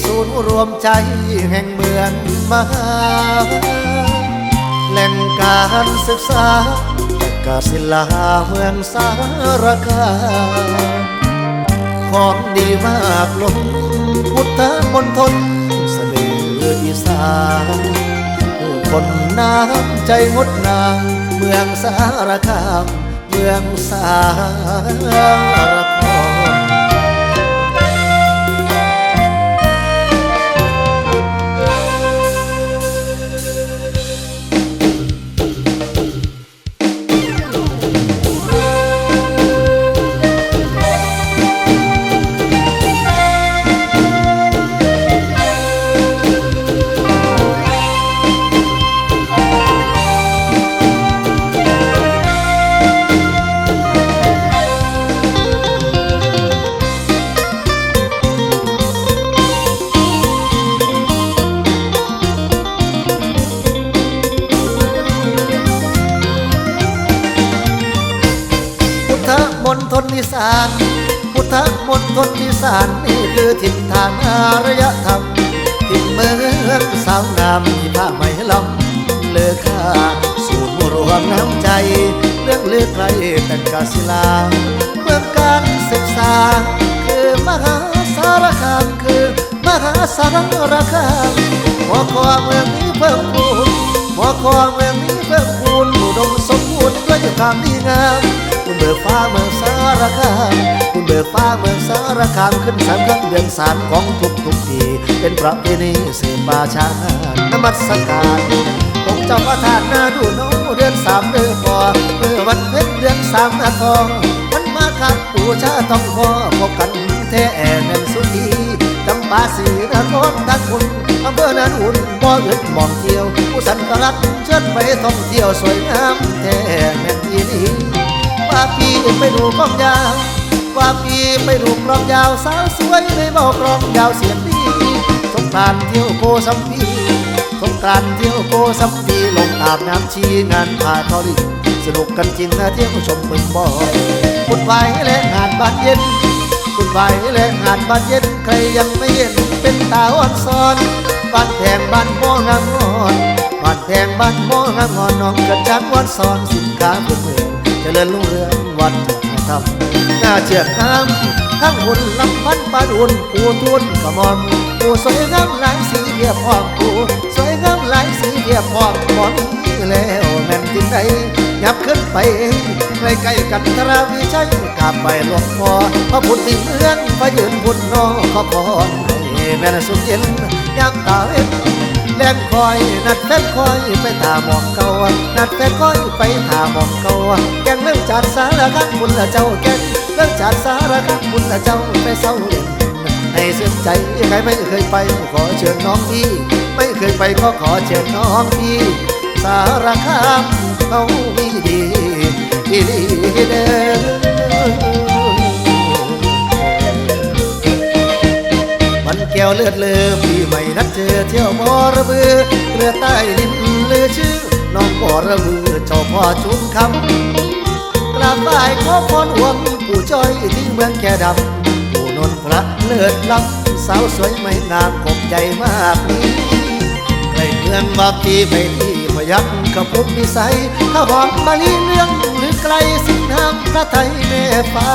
ศูนย์รวมใจแห่งเมืองมหาแหล่งการศึกษาแกศิลาเมืองสารคามของดีมากล้นพุทธมณฑลเสน่ห์อีสานคนน้ำใจงดงามเมืองสารคามเมืองสารคามมณฑลอีสานพุทธมณฑลอีสานนี่คือถิ่นฐานอารยธรรมถิ่นเมืองสาวงามที่ผ้าไหมล้ำเลือค่าศูนย์รวมน้ำใจเรื่องเลือไกลแต่กาศิลาเมืองการศึกษาคือมหาสารคามคือมหาสารคามหัวข้อเมืองนี้เพิ่มพูนหัวข้อเมืองนี้เพิ่มพูนอุดมสมบูรณ์ด้วยความดีงามคุณเบิกฟ้าเมืองสารคามคุณเบิกฟ้าเมืองสารคามขึ้น3 ค่ำเดือน3ของทุกปีเป็นประเพณีสืบป่าช้านมัสการองค์เจ้าพระธาตุนาดูโนเดือน3เดือนพอเมื่อวันเพ็ญเดือน3นาทองมันมาขัดปูชาต้องพอพบกันแท้แน่นสุขีจำปาสีนครทักคุณอำเภอนาหุ่นบ่ออึดมองเที่ยวผู้สันกรักเชิญไปท่องเที่ยวสวยงามแท้แน่นที่นี่ว่าพี่ไปดูกลองยาวว่าพี่ไปดูกลองยาวสาวสวยในเบากลองยาวเสียงดีสงกรานต์เที่ยวโกสัมพีสงกรานต์เที่ยวโกสัมพีลงอาบน้ำชีงานพาทอริสนุกกันจริงนะเที่ยวชมเมืองบ่อยบุญไหวและงานบานเย็นบุญไหวและงานบานเย็นใครยังไม่เห็นเป็นตาอ่อนซ้อนบ้านแพงบ้านบ่องามงอนบ้านแพงบ้านบ่องามงอนน้องกระจังวันซ้อนสินค้าเป็นเมืองเจริญรุ่งเรืองวัฒนธรรมน่าเชื่อคำทั้งหุ่นลำพันปาดุนปูทุนกระมอมปูสวยงามหลายสีเรียบพร้อมปูสวยงามหลายสีเรียบพร้อมหมอนแล้วแม่นที่ไหนยับขึ้นไปใกล้ๆกันทราวิชัยกลับไปหลวงพ่อพระพุทธเมืองพระยืนพุทธนอขอพรให้แม่นสุขเย็นยามตาเอ็นแลนคอยนัดแฟนคอยไปตาหมองเก่านัดแฟนคอยไปตาหมองเก่าแกงเรื่องจัดสารคันบุญละเจ้าแกงเรื่องจัดสารคันบุญละเจ้าไปเศร้าเล่นให้เสียใจใครไม่เคยไปขอเชิญน้องพี่ไม่เคยไปก็ขอเชิญน้องพี่สารคามเขามีดีดีเด้อมันแก้วเลือดเลือพี่ไม่นัดเจอเที่ยวบ่อระเบือเรือใต้ลิ้นเลือชื่อน้องบ่อระเบือเจ้าพ่อชุมคำกราบไหว้ขอพรหวงปู่จ้อยที่เมืองแก่ดำปู่นนพระเลิศล้ำสาวสวยไม่งามกบใหญ่มากนี้ในเมืองบาปีไปที่พยัคฆ์ขบุมิสัยข้าบอกบาลีเรื่องหรือไกลสิ่งน้ำพระไทยแม่ฟ้า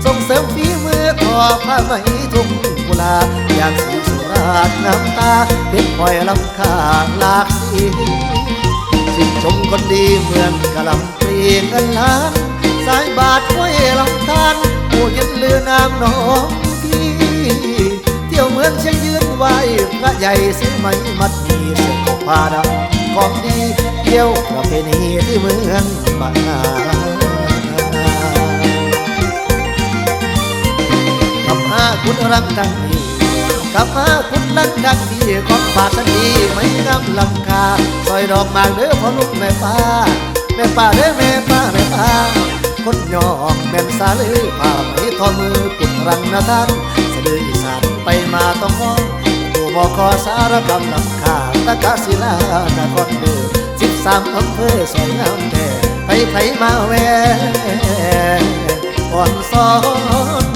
ส่งเสริมฝีมือทอผ้าไหมทุ่งกุลาอย่างสีสุราษฎร์น้ำตาเพชรพลอยลำคาหลากสีชื่นชมคนดีเมืองกะลำปรีเงินล้านสายบาทห้วยลำธารผู้ยึดเรือน้ำน้องพี่เที่ยวเมืองเชียงยืนไหวพระใหญ่ซื้อไหมมัดมีเสื้อผ้าดำของดีเที่ยวประเพณีที่เมืองบางนาคุณรักดังดีกลับมาคุณรักดังดีของฝากทันดีไม่งามลำคาซอยดอกมากเด้อพ่อลูกแม่ป้าแม่ป้าเด้อแม่ป้าแม่ป้าคนยองแม่นสาลือผ้าไหมทอมือกุดรังนาทานสะดืออีสานไปมาต้องมองตัวบคสารคามลำคาตะกะศิลานครเดือ13อำเภอสวยงามแท้ไผมาแวอ่อนซ้อน